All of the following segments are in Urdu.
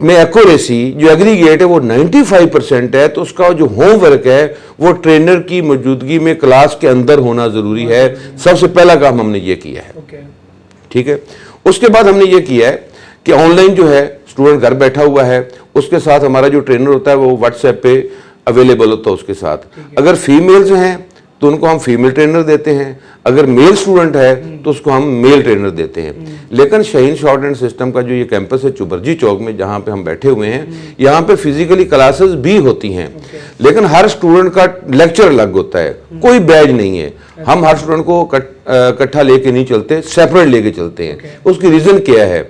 میں ایکوریسی جو ایگریگیٹ ہے وہ 95% ہے, تو اس کا جو ہوم ورک ہے وہ ٹرینر کی موجودگی میں کلاس کے اندر ہونا ضروری ہے. سب سے پہلا کام ہم نے یہ کیا ہے, ٹھیک ہے. اس کے بعد ہم نے یہ کیا ہے کہ آن لائن جو ہے اسٹوڈنٹ گھر بیٹھا ہوا ہے, اس کے ساتھ ہمارا جو ٹرینر ہوتا ہے وہ واٹس ایپ پہ اویلیبل ہوتا ہے اس کے ساتھ. اگر فیمیلز ہیں تو ان کو ہم فیمیل ٹرینر دیتے ہیں, اگر میل اسٹوڈنٹ ہے تو اس کو ہم میل ٹرینر دیتے ہیں. لیکن شاہین شارٹ ہینڈ سسٹم کا جو یہ کیمپس ہے چوبرجی چوک میں جہاں پہ ہم بیٹھے ہوئے ہیں, یہاں پہ فزیکلی کلاسز بھی ہوتی ہیں, لیکن ہر اسٹوڈنٹ کا لیکچر الگ ہوتا ہے, کوئی بیچ نہیں ہے. ہم ہر اسٹوڈنٹ کو اکٹھا لے کے نہیں چلتے, سیپریٹ لے کے چلتے ہیں. اس کی ریزن کیا ہے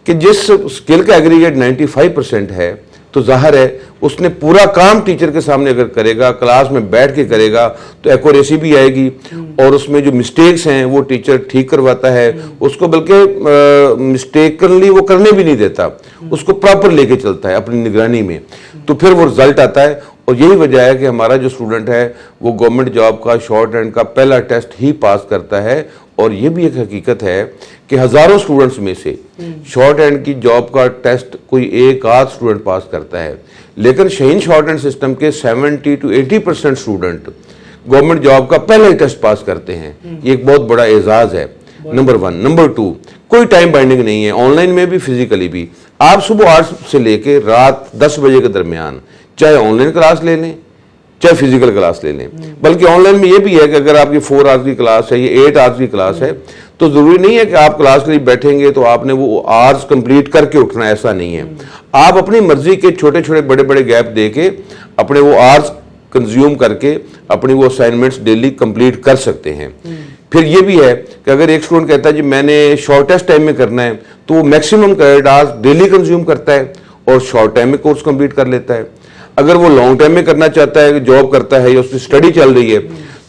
کہ جس اسکل کا ایگریگیٹ 95% ہے تو ظاہر ہے اس نے پورا کام ٹیچر کے سامنے اگر کرے گا, کلاس میں بیٹھ کے کرے گا, تو ایکوریسی بھی آئے گی, اور اس میں جو مسٹیکس ہیں وہ ٹیچر ٹھیک کرواتا ہے اس کو, بلکہ مسٹیکنلی وہ کرنے بھی نہیں دیتا, اس کو پراپر لے کے چلتا ہے اپنی نگرانی میں, تو پھر وہ رزلٹ آتا ہے. اور یہی وجہ ہے کہ ہمارا جو اسٹوڈنٹ ہے وہ گورنمنٹ جاب کا شارٹ ہینڈ کا پہلا ٹیسٹ ہی پاس کرتا ہے. اور یہ بھی ایک حقیقت ہے کہ ہزاروں اسٹوڈنٹس میں سے شارٹ ہینڈ کی جاب کا ٹیسٹ کوئی ایک آدھ اسٹوڈنٹ پاس کرتا ہے, لیکن شاہین شارٹ ہینڈ سسٹم کے 70 to 80% اسٹوڈنٹ گورنمنٹ جاب کا پہلا ہی ٹیسٹ پاس کرتے ہیں. یہ ایک بہت بڑا اعزاز ہے, نمبر 1. نمبر 2, کوئی ٹائم بائنڈنگ نہیں ہے, آن لائن میں بھی فزیکلی بھی. آپ صبح 8 سے لے کے رات 10 بجے کے درمیان چاہے آن لائن کلاس لے لیں چاہے فزیکل کلاس لے لیں. بلکہ آن لائن میں یہ بھی ہے کہ اگر آپ کی 4 آورس کی کلاس ہے یا 8 آورس کی کلاس ہے تو ضروری نہیں ہے کہ آپ کلاس کے لیے بیٹھیں گے تو آپ نے وہ آورس کمپلیٹ کر کے اٹھنا, ایسا نہیں ہے. آپ اپنی مرضی کے چھوٹے چھوٹے بڑے بڑے گیپ دے کے اپنے وہ آورس کنزیوم کر کے اپنی وہ اسائنمنٹس ڈیلی کمپلیٹ کر سکتے ہیں. پھر یہ بھی ہے کہ اگر ایک اسٹوڈنٹ کہتا ہے جی میں نے شارٹیسٹ ٹائم میں کرنا ہے تو وہ maximum credit hours daily consume کرتا ہے اور شارٹ ٹائم میں کورس کمپلیٹ کر لیتا ہے. اگر وہ لانگ ٹائم میں کرنا چاہتا ہے, جاب کرتا ہے یا اس کی اسٹڈی چل رہی ہے,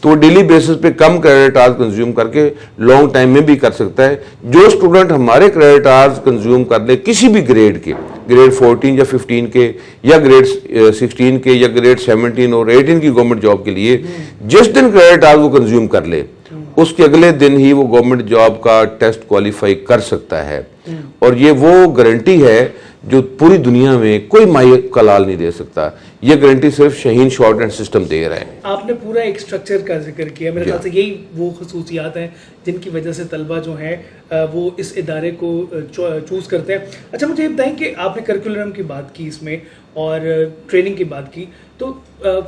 تو وہ ڈیلی بیسس پہ کم کریڈٹ آورس کنزیوم کر کے لانگ ٹائم میں بھی کر سکتا ہے. جو اسٹوڈنٹ ہمارے کریڈٹ آورس کنزیوم کر لے کسی بھی گریڈ کے, گریڈ 14 یا 15 کے یا گریڈ 16 کے یا گریڈ 17 اور 18 کی گورنمنٹ جاب کے لیے, جس دن کریڈٹ آورس وہ کنزیوم کر لے اس کے اگلے دن ہی وہ گورنمنٹ جاب کا ٹیسٹ کوالیفائی کر سکتا ہے. اور یہ وہ گارنٹی ہے جو پوری دنیا میں کوئی ماہر کلال نہیں دے سکتا. یہ گارنٹی صرف شاہین شارٹ ہینڈ سسٹم دے رہا ہے. آپ نے پورا ایک اسٹرکچر کا ذکر کیا, میرے خیال سے یہی وہ خصوصیات ہیں جن کی وجہ سے طلبہ جو ہیں وہ اس ادارے کو چوز کرتے ہیں. اچھا مجھے یہ بتائیں کہ آپ نے کریکولم کی بات کی اس میں اور ٹریننگ کی بات کی, تو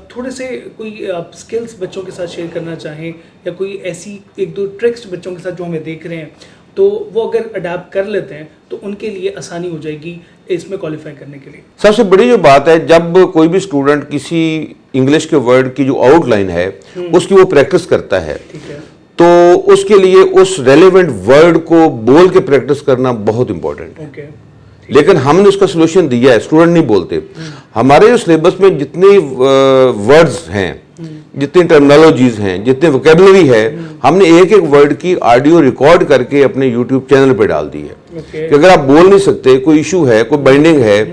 تھوڑے سے کوئی آپ اسکلس بچوں کے ساتھ شیئر کرنا چاہیں یا کوئی ایسی 1-2 ٹرکس بچوں کے ساتھ جو ہمیں دیکھ رہے ہیں تو وہ اگر اڈاپٹ کر لیتے ہیں تو ان کے لیے آسانی ہو جائے گی اس میں کوالیفائی کرنے کے لیے. سب سے بڑی جو بات ہے, جب کوئی بھی اسٹوڈنٹ کسی انگلش کے ورڈ کی جو آؤٹ لائن ہے اس کی وہ پریکٹس کرتا ہے, تو اس کے لیے اس ریلیونٹ ورڈ کو بول کے پریکٹس کرنا بہت امپورٹنٹ ہے. لیکن ہم نے اس کا سولوشن دیا ہے, اسٹوڈنٹ نہیں بولتے. ہمارے جو سلیبس میں جتنی ورڈز ہیں, جتنی ٹرمنالوجیز ہیں, جتنے ووکیبلری ہے, ہم نے ایک ایک ورڈ کی آڈیو ریکارڈ کر کے اپنے یوٹیوب چینل پہ ڈال دی ہے کہ اگر آپ بول نہیں سکتے, کوئی ایشو ہے, کوئی بائنڈنگ ہے,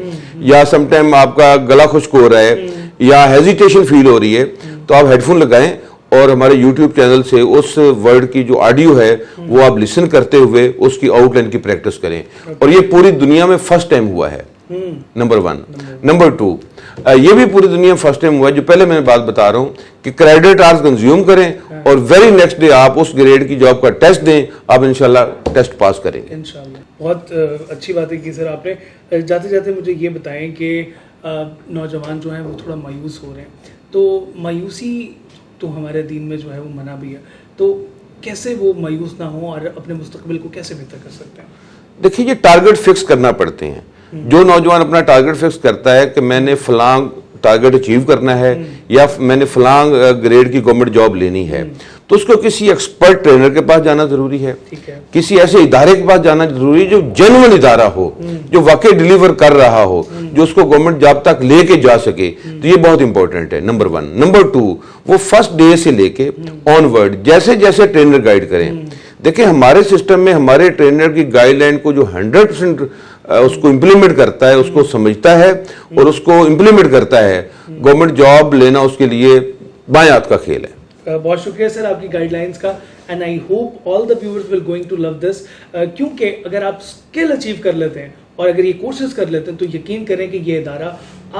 یا سم ٹائم آپ کا گلا خشک ہو رہا ہے یا ہیزیٹیشن فیل ہو رہی ہے, تو آپ ہیڈ فون لگائیں اور ہمارے یوٹیوب چینل سے اس ورڈ کی جو آڈیو ہے وہ آپ لسن کرتے ہوئے اس کی آؤٹ لائن کی پریکٹس کریں. اور یہ پوری دنیا میں فرسٹ ٹائم ہوا ہے, نمبر 1. نمبر 2, یہ بھی پوری دنیا میں فرسٹ ٹائم ہوا ہے, جو پہلے میں بات بتا رہا ہوں کہ کریڈٹ آورس کنزیوم کریں اور ویری نیکسٹ ڈے آپ اس گریڈ کی جاب کا ٹیسٹ دیں, آپ انشاءاللہ ٹیسٹ پاس کریں گے انشاءاللہ. بہت اچھی باتیں کی سر آپ نے. جاتے جاتے مجھے یہ بتائیں کہ نوجوان جو ہیں وہ تھوڑا مایوس ہو رہے ہیں, تو مایوسی تو ہمارے دین میں جو ہے وہ منع بھی ہے, تو کیسے وہ مایوس نہ ہوں اور اپنے مستقبل کو کیسے بہتر کر سکتے ہیں؟ دیکھیے, یہ ٹارگٹ فکس کرنا پڑتے ہیں. جو نوجوان اپنا ٹارگٹ فکس کرتا ہے کہ میں نے فلاں ٹارگٹ اچیو کرنا ہے یا میں نے فلاں گریڈ کی گورنمنٹ جاب لینی ہے, تو اس کو کسی ایکسپرٹ ٹرینر کے پاس جانا ضروری ہے, کسی ایسے ادارے کے پاس جانا ضروری ہے جو جینوئن ادارہ ہو, جو واقعی ڈیلیور کر رہا ہو, جو اس کو گورنمنٹ جاب تک لے کے جا سکے. تو یہ بہت امپورٹنٹ ہے, نمبر 1. نمبر 2, وہ فرسٹ ڈے سے لے کے آن ورڈ جیسے جیسے ٹرینر گائیڈ کریں. دیکھیں, ہمارے سسٹم میں ہمارے ٹرینر کی گائیڈ لائن کو جو 100% اس کو امپلیمنٹ کرتا ہے, اس کو سمجھتا ہے اور اس کو امپلیمنٹ کرتا ہے, گورنمنٹ جاب لینا اس کے لیے بائیں ہاتھ کا کھیل ہے. بہت شکریہ سر آپ کی گائیڈ لائنس کا, and I hope all the viewers will going to love this, کیونکہ اگر آپ اسکل اچیو کر لیتے ہیں اور اگر یہ کورسز کر لیتے ہیں تو یقین کریں کہ یہ ادارہ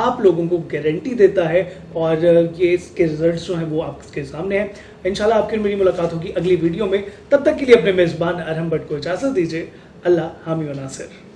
آپ لوگوں کو گارنٹی دیتا ہے اور یہ اس کے رزلٹس جو ہیں وہ آپ کے سامنے ہیں. انشاءاللہ آپ کی میری ملاقات ہوگی اگلی ویڈیو میں. تب تک کے لیے اپنے میزبان ارحم بٹ کو اجازت دیجیے. اللہ حامی و ناصر.